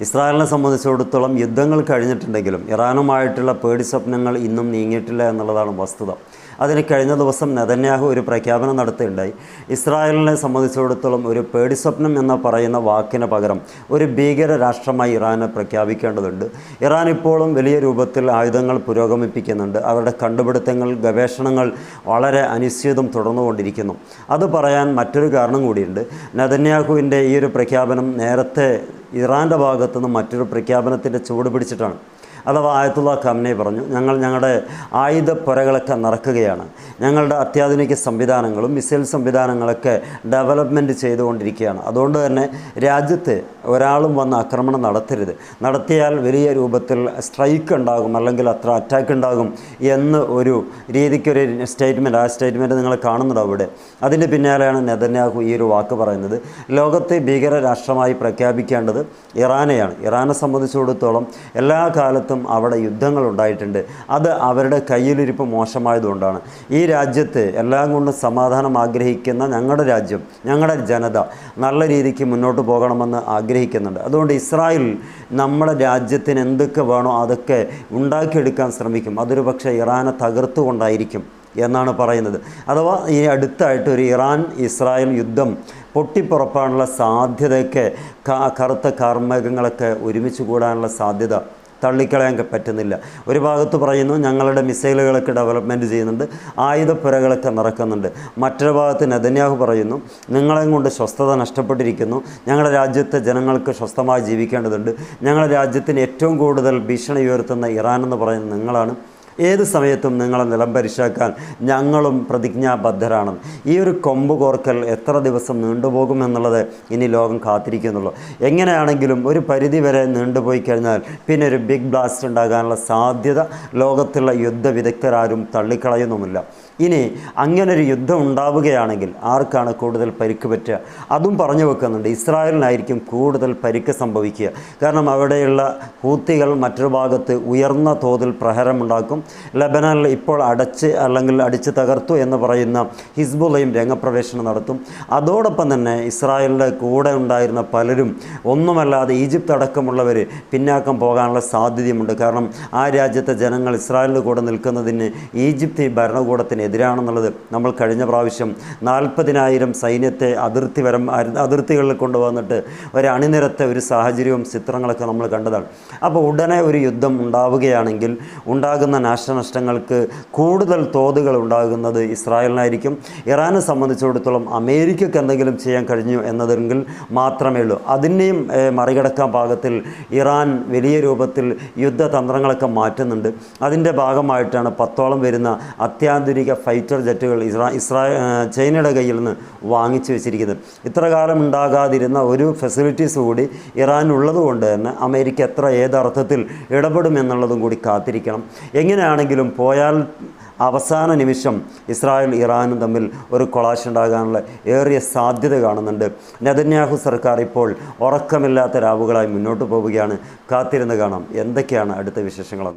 ഇസ്രായേലിനെ സംബന്ധിച്ചിടത്തോളം യുദ്ധങ്ങൾ കഴിഞ്ഞിട്ടുണ്ടെങ്കിലും ഇറാനുമായിട്ടുള്ള പേടി സ്വപ്നങ്ങൾ ഇന്നും നീങ്ങിയിട്ടില്ല എന്നുള്ളതാണ് വസ്തുത. അതിന് കഴിഞ്ഞ ദിവസം നെതന്യാഹു ഒരു പ്രഖ്യാപനം നടത്തുകയുണ്ടായി. ഇസ്രായേലിനെ സംബന്ധിച്ചിടത്തോളം ഒരു പേടി സ്വപ്നം എന്ന് പറയുന്ന വാക്കിന് പകരം ഒരു ഭീകര രാഷ്ട്രമായി ഇറാനെ പ്രഖ്യാപിക്കേണ്ടതുണ്ട്. ഇറാൻ ഇപ്പോഴും വലിയ രൂപത്തിൽ ആയുധങ്ങൾ പുരോഗമിപ്പിക്കുന്നുണ്ട്. അവരുടെ കണ്ടുപിടുത്തങ്ങൾ, ഗവേഷണങ്ങൾ വളരെ അനിശ്ചിതം തുടർന്നുകൊണ്ടിരിക്കുന്നു. അത് പറയാൻ മറ്റൊരു കാരണം കൂടിയുണ്ട്. നെതന്യാഹുവിൻ്റെ ഈ ഒരു പ്രഖ്യാപനം നേരത്തെ ഇറാൻ്റെ ഭാഗത്തുനിന്ന് മറ്റൊരു പ്രഖ്യാപനത്തിൻ്റെ ചൂട് പിടിച്ചിട്ടാണ്. അഥവാ ആയത്തുള്ള ഖാംനൈ പറഞ്ഞു, ഞങ്ങളുടെ ആയുധപ്പുരകളൊക്കെ നടക്കുകയാണ്, ഞങ്ങളുടെ അത്യാധുനിക സംവിധാനങ്ങളും മിസൈൽ സംവിധാനങ്ങളൊക്കെ ഡെവലപ്മെൻറ്റ് ചെയ്തുകൊണ്ടിരിക്കുകയാണ്. അതുകൊണ്ട് തന്നെ രാജ്യത്ത് ഒരാളും വന്ന് ആക്രമണം നടത്തിയാൽ വലിയ രൂപത്തിൽ സ്ട്രൈക്ക് ഉണ്ടാകും, അല്ലെങ്കിൽ അത്ര അറ്റാക്ക് ഉണ്ടാകും എന്ന് ഒരു രീതിക്കൊരു സ്റ്റേറ്റ്മെൻറ്റ്, ആ സ്റ്റേറ്റ്മെൻറ്റ് നിങ്ങൾ കാണുന്നുണ്ടോ അവിടെ. അതിൻ്റെ പിന്നാലെയാണ് നെതന്യാഹു ഈ ഒരു വാക്ക് പറയുന്നത്. ലോകത്തെ ഭീകര രാഷ്ട്രമായി പ്രഖ്യാപിക്കേണ്ടത് ഇറാനെയാണ്. ഇറാനെ സംബന്ധിച്ചിടത്തോളം എല്ലാ കാലത്തും അവിടെ യുദ്ധങ്ങൾ ഉണ്ടായിട്ടുണ്ട്. അത് അവരുടെ കയ്യിലിരിപ്പ് മോശമായതുകൊണ്ടാണ്. ഈ രാജ്യത്ത് എല്ലാം കൊണ്ടും സമാധാനം ആഗ്രഹിക്കുന്ന ഞങ്ങളുടെ രാജ്യം, ഞങ്ങളുടെ ജനത നല്ല രീതിക്ക് മുന്നോട്ട് പോകണമെന്ന് ആഗ്രഹിക്കുന്നുണ്ട്. അതുകൊണ്ട് ഇസ്രായേൽ നമ്മുടെ രാജ്യത്തിന് എന്തൊക്കെ വേണോ അതൊക്കെ ഉണ്ടാക്കിയെടുക്കാൻ ശ്രമിക്കും. അതൊരു പക്ഷേ ഇറാനെ തകർത്തുകൊണ്ടായിരിക്കും എന്നാണ് പറയുന്നത്. അഥവാ ഈ അടുത്തായിട്ട് ഒരു ഇറാൻ ഇസ്രായേൽ യുദ്ധം പൊട്ടിപ്പുറപ്പാനുള്ള സാധ്യതയൊക്കെ, കറുത്ത കാർമേഘങ്ങളൊക്കെ ഒരുമിച്ച് കൂടാനുള്ള സാധ്യത തള്ളിക്കളയാൻ പറ്റുന്നില്ല. ഒരു ഭാഗത്ത് പറയുന്നു ഞങ്ങളുടെ മിസൈലുകളൊക്കെ ഡെവലപ്മെൻറ്റ് ചെയ്യുന്നുണ്ട്, ആയുധപ്പുരകളൊക്കെ നടക്കുന്നുണ്ട്. മറ്റൊരു ഭാഗത്ത് നെതന്യാഹു പറയുന്നു നിങ്ങളെയും കൊണ്ട് സ്വസ്ഥത നഷ്ടപ്പെട്ടിരിക്കുന്നു, ഞങ്ങളുടെ രാജ്യത്തെ ജനങ്ങൾക്ക് സ്വസ്ഥമായി ജീവിക്കേണ്ടതുണ്ട്, ഞങ്ങളുടെ രാജ്യത്തിന് ഏറ്റവും കൂടുതൽ ഭീഷണി ഉയർത്തുന്ന ഇറാൻ എന്ന് പറയുന്നത് നിങ്ങളാണ്, ഏത് സമയത്തും നിങ്ങളെ നിലംപരിശാക്കാൻ ഞങ്ങളും പ്രതിജ്ഞാബദ്ധരാണ്. ഈ ഒരു കൊമ്പ് കോർക്കൽ എത്ര ദിവസം നീണ്ടുപോകുമെന്നുള്ളത് ഇനി ലോകം കാത്തിരിക്കുന്നുള്ളൂ. എങ്ങനെയാണെങ്കിലും ഒരു പരിധി വരെ നീണ്ടുപോയി കഴിഞ്ഞാൽ പിന്നെ ഒരു ബിഗ് ബ്ലാസ്റ്റ് ഉണ്ടാകാനുള്ള സാധ്യത ലോകത്തുള്ള യുദ്ധ വിദഗ്ധരാരും തള്ളിക്കളയുന്നുമില്ല. ഇനി അങ്ങനൊരു യുദ്ധം ഉണ്ടാവുകയാണെങ്കിൽ ആർക്കാണ് കൂടുതൽ പരിക്ക് പറ്റുക? അതും പറഞ്ഞു വെക്കുന്നുണ്ട്. ഇസ്രായേലിനായിരിക്കും കൂടുതൽ പരിക്ക് സംഭവിക്കുക. കാരണം അവിടെയുള്ള ഹൂത്തികൾ മറ്റൊരു ഭാഗത്ത് ഉയർന്ന തോതിൽ പ്രഹരമുണ്ടാക്കും. ലബനാനിൽ ഇപ്പോൾ അടിച്ച് തകർത്തു എന്ന് പറയുന്ന ഹിസ്ബുള്ളയും രംഗപ്രവേശനം നടത്തും. അതോടൊപ്പം തന്നെ ഇസ്രായേലിൻ്റെ കൂടെ ഉണ്ടായിരുന്ന പലരും ഒന്നുമല്ലാതെ ഈജിപ്ത് അടക്കമുള്ളവർ പിന്നാക്കം പോകാനുള്ള സാധ്യതയുമുണ്ട്. കാരണം ആ രാജ്യത്തെ ജനങ്ങൾ ഇസ്രായേലിൻ്റെ കൂടെ നിൽക്കുന്നതിന് ഈജിപ്ത് ഭരണകൂടത്തിന് എതിരാണെന്നുള്ളത് നമ്മൾ കഴിഞ്ഞ പ്രാവശ്യം 40,000 സൈന്യത്തെ അതിർത്തികളിൽ കൊണ്ടുവന്നിട്ട് ഒരു അണിനിരത്ത ഒരു സാഹചര്യവും ചിത്രങ്ങളൊക്കെ നമ്മൾ കണ്ടതാണ്. അപ്പോൾ ഉടനെ ഒരു യുദ്ധം ഉണ്ടാവുകയാണെങ്കിൽ ഉണ്ടാകുന്ന നാശനഷ്ടങ്ങൾക്ക് കൂടുതൽ തോതുകൾ ഉണ്ടാകുന്നത് ഇസ്രായേലിനായിരിക്കും. ഇറാനെ സംബന്ധിച്ചിടത്തോളം അമേരിക്കയ്ക്ക് എന്തെങ്കിലും ചെയ്യാൻ കഴിഞ്ഞു എന്നതെങ്കിൽ മാത്രമേ ഉള്ളൂ. അതിനെയും മറികടക്കാൻ പാകത്തിൽ ഇറാൻ വലിയ രൂപത്തിൽ യുദ്ധതന്ത്രങ്ങളൊക്കെ മാറ്റുന്നുണ്ട്. അതിൻ്റെ ഭാഗമായിട്ടാണ് 10ഓളം വരുന്ന അത്യാധുനിക ഫൈറ്റർ ജെറ്റുകൾ ചൈനയുടെ കയ്യിൽ നിന്ന് വാങ്ങിച്ചു വെച്ചിരിക്കുന്നത്. ഇത്ര കാലം ഉണ്ടാകാതിരുന്ന ഒരു ഫെസിലിറ്റീസ് കൂടി ഇറാൻ ഉള്ളതുകൊണ്ട് തന്നെ അമേരിക്ക ഏതർത്ഥത്തിൽ ഇടപെടുമെന്നുള്ളതും കൂടി കാത്തിരിക്കണം. എങ്ങനെയാണെങ്കിലും പോയാൽ അവസാന നിമിഷം ഇസ്രായേൽ ഇറാനും തമ്മിൽ ഒരു കൊളാഷ് ഉണ്ടാകാനുള്ള ഏറിയ സാധ്യത കാണുന്നുണ്ട്. നെതന്യാഹു സർക്കാർ ഇപ്പോൾ ഉറക്കമില്ലാത്ത രാവുകളായി മുന്നോട്ട് പോവുകയാണ്. കാത്തിരുന്ന് കാണാം എന്തൊക്കെയാണ് അടുത്ത വിശേഷങ്ങൾ.